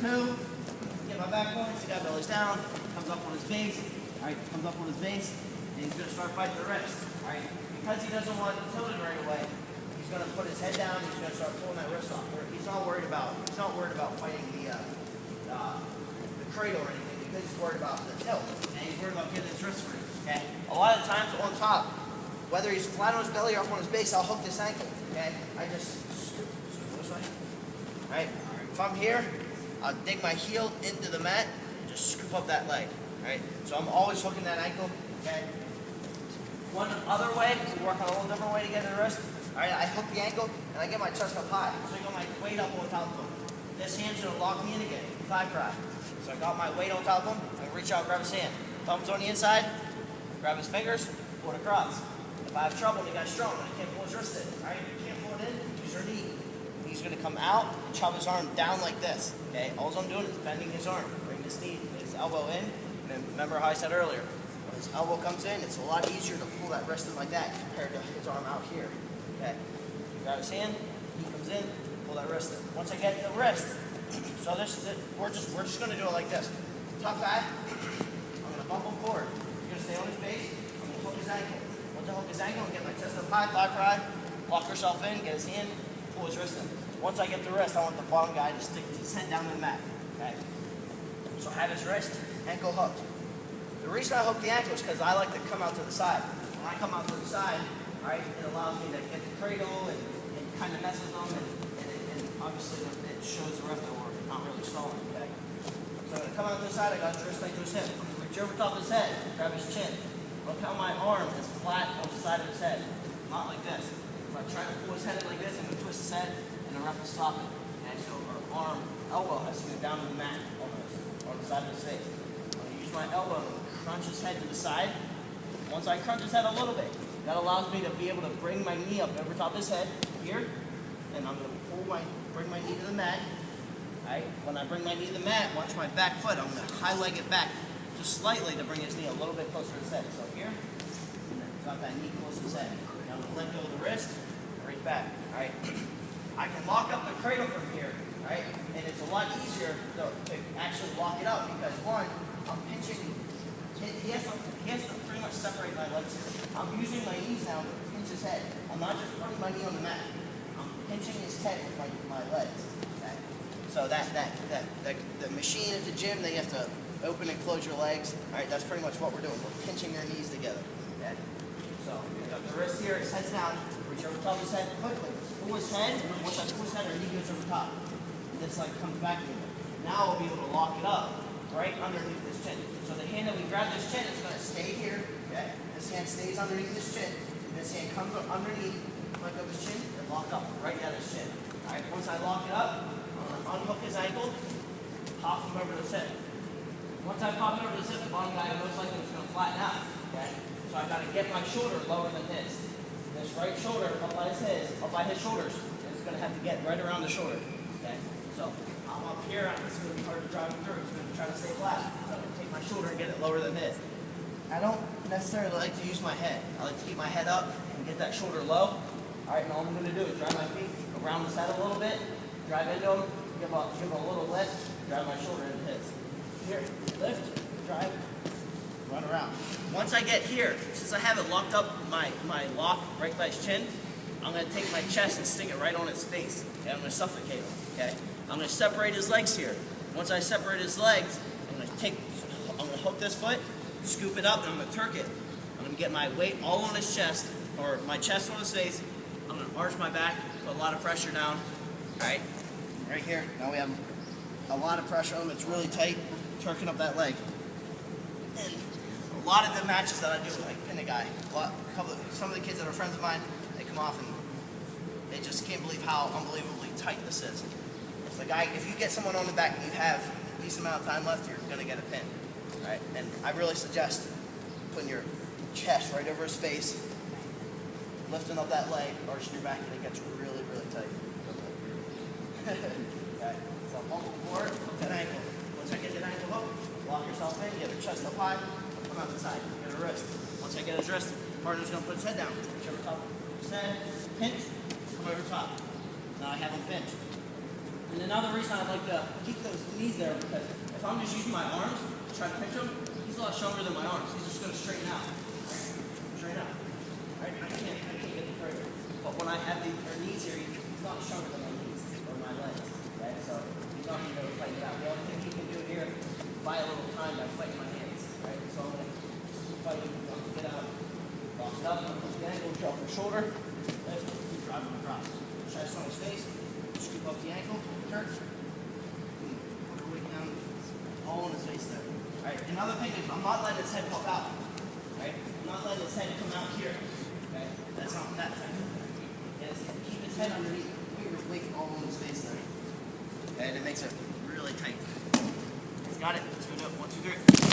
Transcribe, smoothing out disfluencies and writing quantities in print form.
2, get my back going, see that belly's down, comes up on his base, alright, comes up on his base, and he's going to start fighting the wrist, alright. Because he doesn't want it tilted right away, he's going to put his head down, he's going to start pulling that wrist off. He's not worried about fighting the cradle or anything, because he's worried about the tilt, and he's worried about getting his wrist free, okay. A lot of times on top, whether he's flat on his belly or up on his base, I'll hook this ankle, okay. I just scoop this way, alright. If I'm here, I'll dig my heel into the mat and just scoop up that leg, right? So I'm always hooking that ankle, okay? One other way, because we work on a little different way to get to the wrist, all right, I hook the ankle and I get my chest up high. So I got my weight up on top of him. This hand's going to lock me in again, thigh press. So I got my weight on top of him, I reach out, grab his hand. Thumbs on the inside, grab his fingers, pull it across. If I have trouble and the guy's strong and I can't pull his wrist in, all right? If you can't pull it in, use your knee. He's going to come out and chop his arm down like this, okay? All I'm doing is bending his arm, bring his knee, his elbow in, and then remember how I said earlier, when his elbow comes in, it's a lot easier to pull that wrist in like that compared to his arm out here, okay? Grab his hand, he comes in, pull that wrist in. Once I get the wrist, so we're just going to do it like this. Tough guy, I'm going to bump him forward. He's going to stay on his base, I'm going to hook his ankle. Once I hook his ankle, get my chest up high, thigh pride, lock yourself in, get his hand, pull his wrist in. Once I get the wrist, I want the bottom guy to stick his head down to the mat. Okay? So I have his wrist, ankle hooked. The reason I hook the ankle is because I like to come out to the side. When I come out to the side, right, it allows me to get the cradle and kind of messes them, and obviously it shows the ref that we're not really stalling. Okay? So I'm going to come out to the side, I got his wrist linked to his hip. Reach over top of his head, grab his chin. Look how my arm is flat on the side of his head, not like this. If I try to pull his head in like this, I'm going to twist his head, and the ref will stop it. And so our elbow has to go down to the mat almost, on the side of his face. I'm going to use my elbow and crunch his head to the side. Once I crunch his head a little bit, that allows me to be able to bring my knee up over top of his head, here, and I'm going to bring my knee to the mat. Right? When I bring my knee to the mat, watch my back foot, I'm going to high leg it back just slightly to bring his knee a little bit closer to his head. So here, and then drop that knee close to his head. Now I'm going to let go of the wrist, right back. All right? I can lock up the cradle from here, right? And it's a lot easier to actually lock it up because one, I'm pinching. He has to pretty much separate my legs here. I'm using my knees now to pinch his head. I'm not just putting my knee on the mat. I'm pinching his head with my legs. Okay? So the machine at the gym, they have to open and close your legs. All right, that's pretty much what we're doing. We're pinching your knees together. Okay? So we got the wrist here, his head's down. Reach over top of his head quickly. Pull his head, and once I pull his head, our knee goes over top. And this like comes back a little bit. Now we'll be able to lock it up right underneath this chin. So the hand that we grab this chin is going to stay here. Okay? This hand stays underneath this chin. And this hand comes up underneath, like of his chin, and lock up right down his chin. All right. Once I lock it up, I'm going to unhook his ankle, pop him over the hip. Once I pop him over the hip, the bottom guy most likely is going to flatten out. Okay? So I've got to get my shoulder lower than his. This right shoulder up by his shoulders, is going to have to get right around the shoulder. Okay? So I'm up here, it's going to be hard to drive him through. It's going to try to stay flat. So I'm going to take my shoulder and get it lower than his. I don't necessarily like to use my head. I like to keep my head up and get that shoulder low. All right, and all I'm going to do is drive my feet around his head a little bit, drive into him, give him a little lift, drive my shoulder into his. Here, lift, drive, run around. Once I get here, since I have it locked up, my lock right by his chin, I'm going to take my chest and stick it right on his face. Okay? I'm going to suffocate him. Okay? I'm going to separate his legs here. Once I separate his legs, I'm going to hook this foot, scoop it up, and I'm going to turk it. I'm going to get my weight all on his chest, or my chest on his face. I'm going to arch my back, put a lot of pressure down. All right? Right here. Now we have a lot of pressure on him. It's really tight. Turking up that leg. And a lot of the matches that I do, like pin a guy, some of the kids that are friends of mine, they come off and they just can't believe how unbelievably tight this is. If you get someone on the back and you have a decent amount of time left, you're going to get a pin. Right? And I really suggest putting your chest right over his face, lifting up that leg, arching your back, and it gets really, really tight. Okay. So bump forward, hook that ankle. Once I get that ankle hooked, lock yourself in, get your chest up high, come out the side, get a wrist. Once I get his wrist, partner's going to put his head down, reach over top of his head, pinch, come over top. Now I have him pinch. And another reason I like to keep those knees there, because if I'm just using my arms to try to pinch him, he's a lot stronger than my arms. He's just going to straighten out. Straighten out. Right? I can't get the further. But when I have the knees here, he's not stronger than my knees or my legs. Right? So he's not going to be able to fight it out. The only thing he can do here is buy a little time by fighting my hands. Right? So I'm going to keep fighting, get out, lock it up, push the ankle, drop the shoulder, lift, keep driving across. Chest on his face, scoop up the ankle, turn, put the weight down, all on his face there. Alright, another thing is I'm not letting his head pop out. Right? I'm not letting his head come out here. Okay? That's not that tight. Yes, keep his head underneath. Put your weight all on his face there. Okay, and it makes it really tight. Got it. Let's go do it. 1, 2, 3.